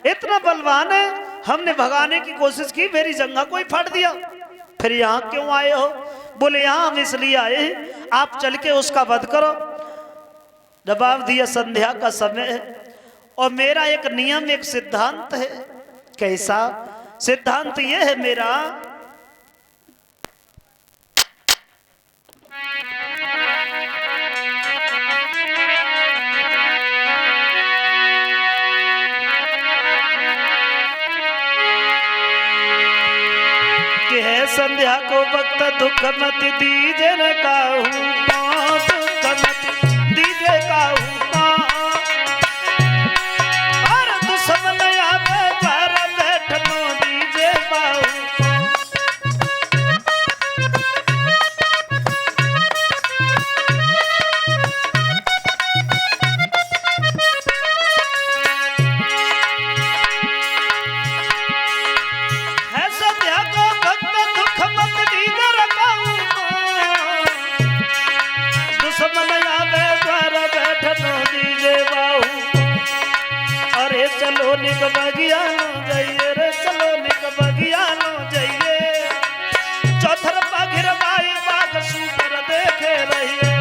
इतना बलवान है, हमने भगाने की कोशिश की, मेरी जंघा कोई फाड़ दिया। फिर यहाँ क्यों आए हो? बोले यहाँ हम इसलिए आए, आप चल के उसका वध करो। जवाब दिया संध्या का समय है और मेरा एक नियम, एक सिद्धांत है। कैसा सिद्धांत? ये है मेरा कि है संध्या को वक्त दुख मत दीजे न काहू, दुख मत दीजे काहू, और दुश्मन आवे घर बैठनो दीजे बाहू। चलो निक बगिया लो जाइए रे, चलो निक बगिया लो जाइए, चौथर बाघिर बाई बाघ सुपर देखे रहिए।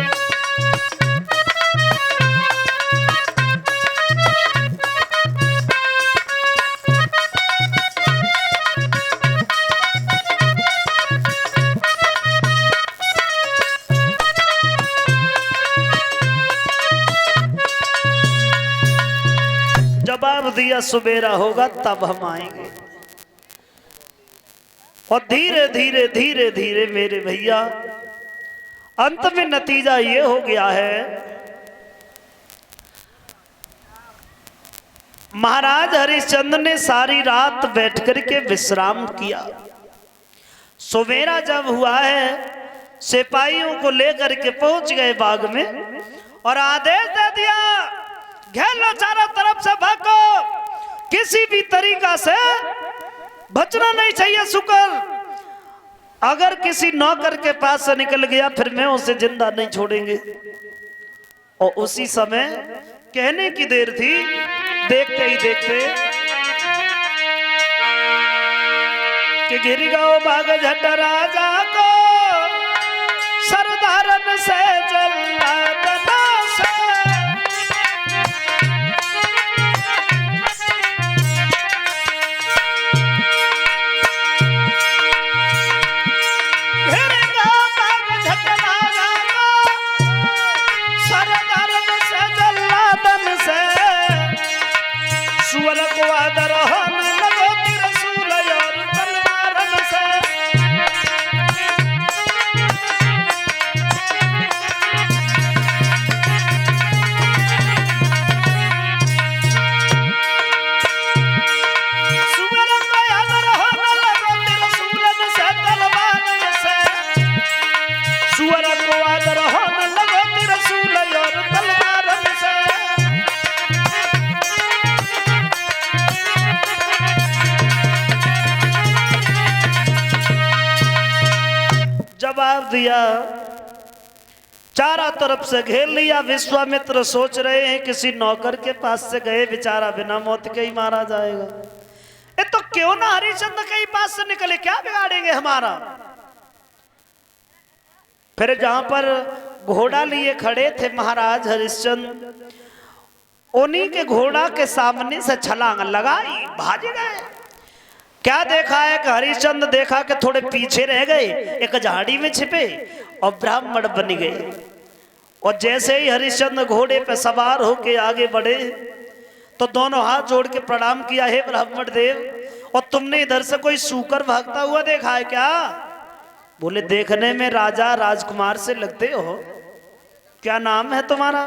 जवाब दिया सुबेरा होगा तब हम आएंगे। और धीरे धीरे धीरे धीरे मेरे भैया अंत में नतीजा ये हो गया है, महाराज हरिश्चंद्र ने सारी रात बैठ करके विश्राम किया। सुबेरा जब हुआ है, सिपाहियों को लेकर के पहुंच गए बाग में और आदेश दे दिया, घेर लो चारों तरफ से, भागो, किसी भी तरीका से बचना नहीं चाहिए शुक्र। अगर किसी नौकर के पास से निकल गया फिर मैं उसे जिंदा नहीं छोड़ेंगे। और उसी समय कहने की देर थी, देखते ही देखते कि गिर गओ बाग झट राजा को, सरदारन से जल्लादना से, सुअर को आदर होने लगो त्रिशूल और तलवारन से। सुअर को आदर होने लगो त्रिशूलन से तलवारन से, सुअर को आदर होने लगो त्रिशूल और तलवारन से। जवाब दिया, चारों तरफ से घेर लिया। विश्वामित्र सोच रहे हैं किसी नौकर के पास से गए, बेचारा बिना मौत के ही मारा जाएगा। ये तो क्यों ना हरिश्चंद्र के ही पास से निकले, क्या बिगाड़ेंगे हमारा। फिर जहां पर घोड़ा लिए खड़े थे महाराज हरिश्चंद्र, उन्हीं के घोड़ा के सामने से छलांग लगाई, भाग गए। क्या देखा है कि हरिश्चंद्र देखा कि थोड़े पीछे रह गए, एक झाड़ी में छिपे और ब्राह्मण बन गए। और जैसे ही हरिश्चंद्र घोड़े पे सवार होके आगे बढ़े तो दोनों हाथ जोड़ के प्रणाम किया, हे ब्राह्मण देव, और तुमने इधर से कोई सूकर भागता हुआ देखा है क्या? बोले देखने में राजा राजकुमार से लगते हो, क्या नाम है तुम्हारा?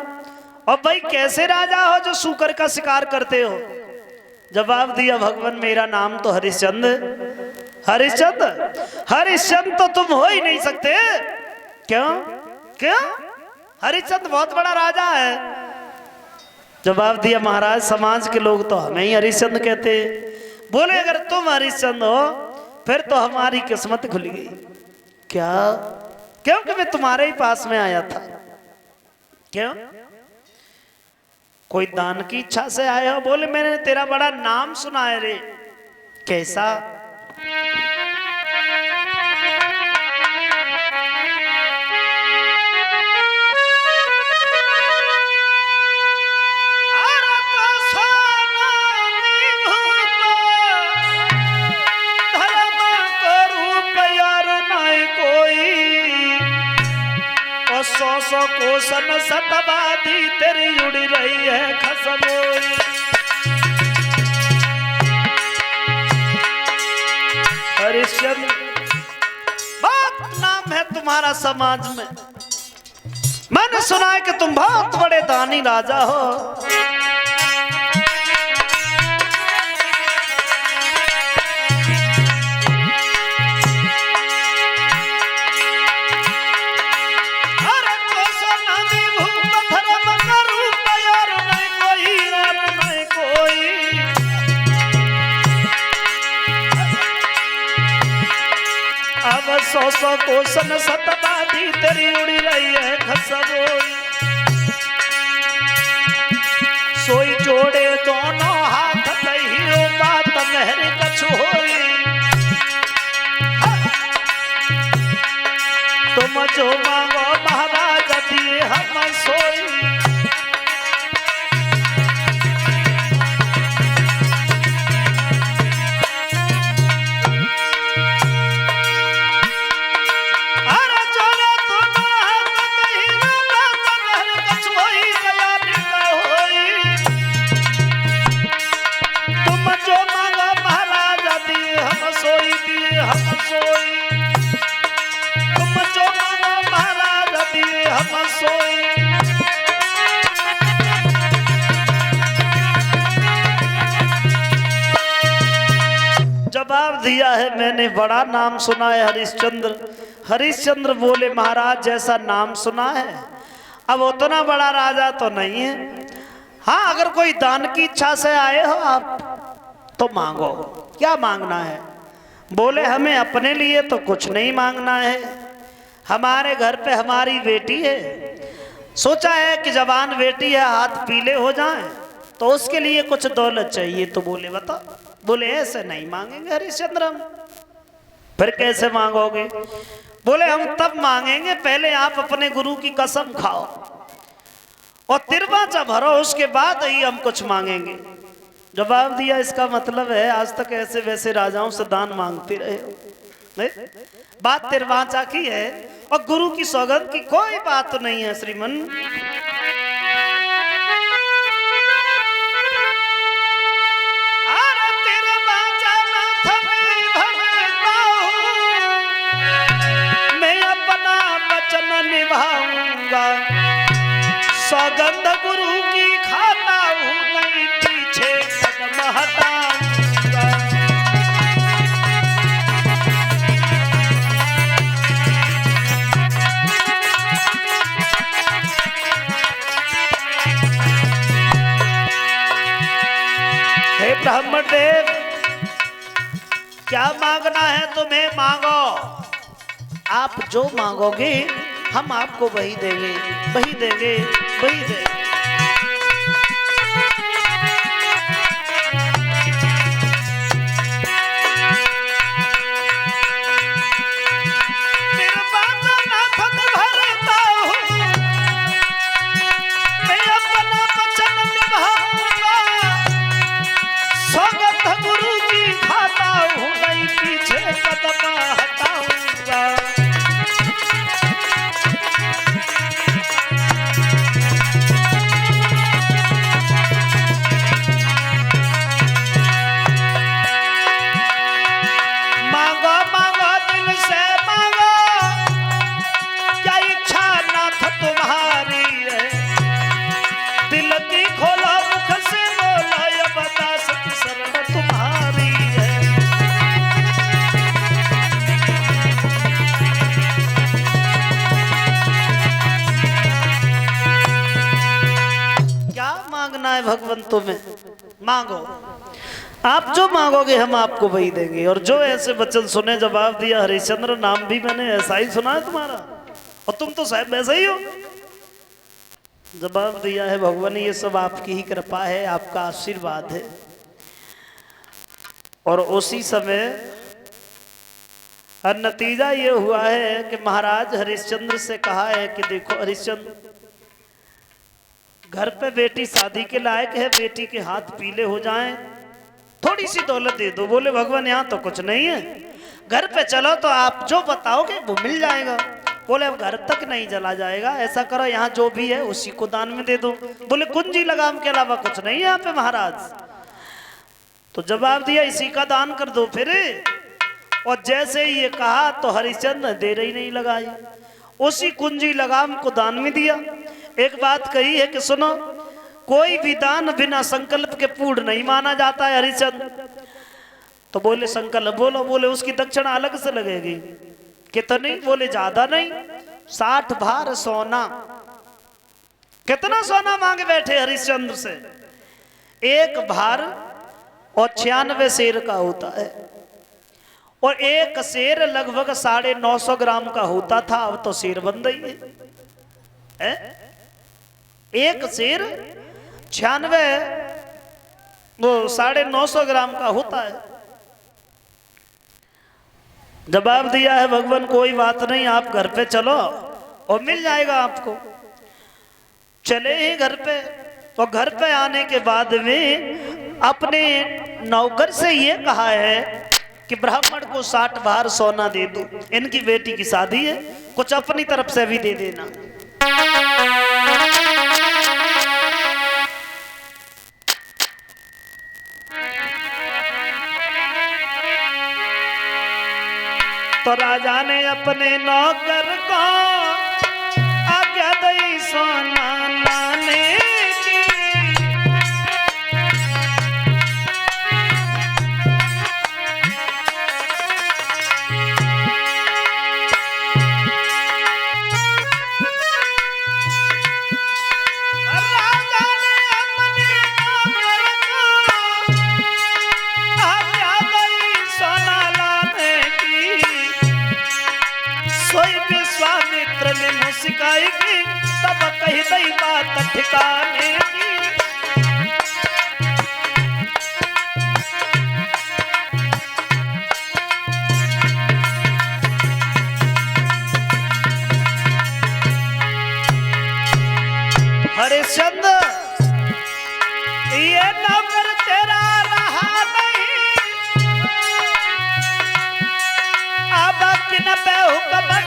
और भाई कैसे राजा हो जो सूकर का शिकार करते हो? जवाब दिया, भगवान मेरा नाम तो हरिश्चंद्र। हरिश्चंद्र? हरिश्चंद्र तो तुम हो ही नहीं सकते। क्यों? क्यों? हरिश्चंद्र बहुत बड़ा राजा है। जवाब दिया, महाराज समाज के लोग तो हमें ही हरिश्चंद्र कहते हैं। बोले अगर तुम हरिश्चंद्र हो फिर तो हमारी किस्मत खुल गई। क्या? क्योंकि मैं तुम्हारे ही पास में आया था। क्यों? कोई दान की इच्छा से आए हो? बोले मैंने तेरा बड़ा नाम सुना है रे। कैसा? सौ सौ कोसन सतवादी तेरी उड़ी रही है खसबोई। हरिश्चंद्र बहुत नाम है तुम्हारा समाज में। मैंने सुना है कि तुम बहुत बड़े दानी राजा हो। सौ सौ कोसन सतवादी तेरी उड़ी रही है खसबोई। सोई जोड़े दोनों हाथ कहियो बात मेहर कछु होई। तुम जो मांगो महाराज दिए हम सोई। जवाब दिया है मैंने बड़ा नाम सुना है हरिश्चंद्र। हरिश्चंद्र बोले महाराज जैसा नाम सुना है अब उतना बड़ा राजा तो नहीं है। हाँ अगर कोई दान की इच्छा से आए हो आप तो मांगो। क्या मांगना है? बोले हमें अपने लिए तो कुछ नहीं मांगना है। हमारे घर पे हमारी बेटी है। सोचा है कि जवान बेटी है हाथ पीले हो जाएं तो उसके लिए कुछ दौलत चाहिए। तो बोले बता। बोले ऐसे नहीं मांगेंगे हरिश्चंद्र हम। फिर कैसे मांगोगे? बोले हम तब मांगेंगे पहले आप अपने गुरु की कसम खाओ और तिरवाचा भरो उसके बाद ही हम कुछ मांगेंगे। जवाब दिया इसका मतलब है आज तक ऐसे वैसे राजाओं से दान मांगते रहे हो। नहीं? बात तिरवाचा की है और गुरु की सौगंध की कोई बात नहीं है श्रीमन। निभाऊंगा सौगंध गुरु की खाता हूँ नहीं पीछे कदम हटाऊंगा। हे ब्रह्मदेव क्या मांगना है तुम्हें मांगो। आप जो मांगोगे हम आपको वही देंगे वही देंगे वही देंगे। मैं अपना वचन निभाऊंगा सौगंध गुरु की खाता हूँ नहीं पीछे कदम हटाऊंगा। भगवंतों में मांगो। आप जो मांगोगे हम आपको वही देंगे। और जो ऐसे वचन सुने जवाब दिया हरिश्चंद्र नाम भी मैंने ऐसा ही सुना है तुम्हारा और तुम तो शायद वैसे ही हो। जवाब दिया है भगवान ये सब आपकी ही कृपा है, आपका आशीर्वाद है। और उसी समय और नतीजा ये हुआ है कि महाराज हरिश्चंद्र से कहा है कि देखो हरिश्चंद्र, घर पे बेटी शादी के लायक है, बेटी के हाथ पीले हो जाएं, थोड़ी सी दौलत दे दो। बोले भगवान यहाँ तो कुछ नहीं है, घर पे चलो तो आप जो बताओगे वो मिल जाएगा। बोले अब घर तक नहीं चला जाएगा, ऐसा करो यहाँ जो भी है उसी को दान में दे दो। बोले कुंजी लगाम के अलावा कुछ नहीं है यहाँ पे महाराज। तो जवाब दिया इसी का दान कर दो फिर। और जैसे ही ये कहा तो हरिश्चंद्र देर ही नहीं लगाई, उसी कुंजी लगाम को दान में दिया। एक बात कही है कि सुनो, कोई भी दान बिना संकल्प के पूर्ण नहीं माना जाता है हरिश्चंद्र। तो बोले संकल्प बोलो। बोले उसकी दक्षिणा अलग से लगेगी। कितनी? बोले ज्यादा नहीं, 60 भार सोना। कितना सोना मांगे बैठे हरिश्चंद्र से? 1 भार और 96 शेर का होता है, और 1 शेर लगभग 950 ग्राम का होता था, अब तो शेर बन गई है। 1 शेर 96 वो 950 ग्राम का होता है। जवाब दिया है भगवान कोई बात नहीं, आप घर पे चलो और मिल जाएगा आपको। चले ही घर पे, और घर पे आने के बाद में अपने नौकर से ये कहा है कि ब्राह्मण को 60 भार सोना दे दो, इनकी बेटी की शादी है, कुछ अपनी तरफ से भी दे देना। तो राजा ने अपने नौकर को आज्ञा दी सोना लाने की। राजा ने अपने नौकर को आज्ञा दी सोना लाने की। सोई विश्वामित्र ने मुस्काई की, तब कही दई बात ठिकाने की। हरिश्चंद्र ये नौकर तेरा रहा नहीं, अब किन पे हुक्म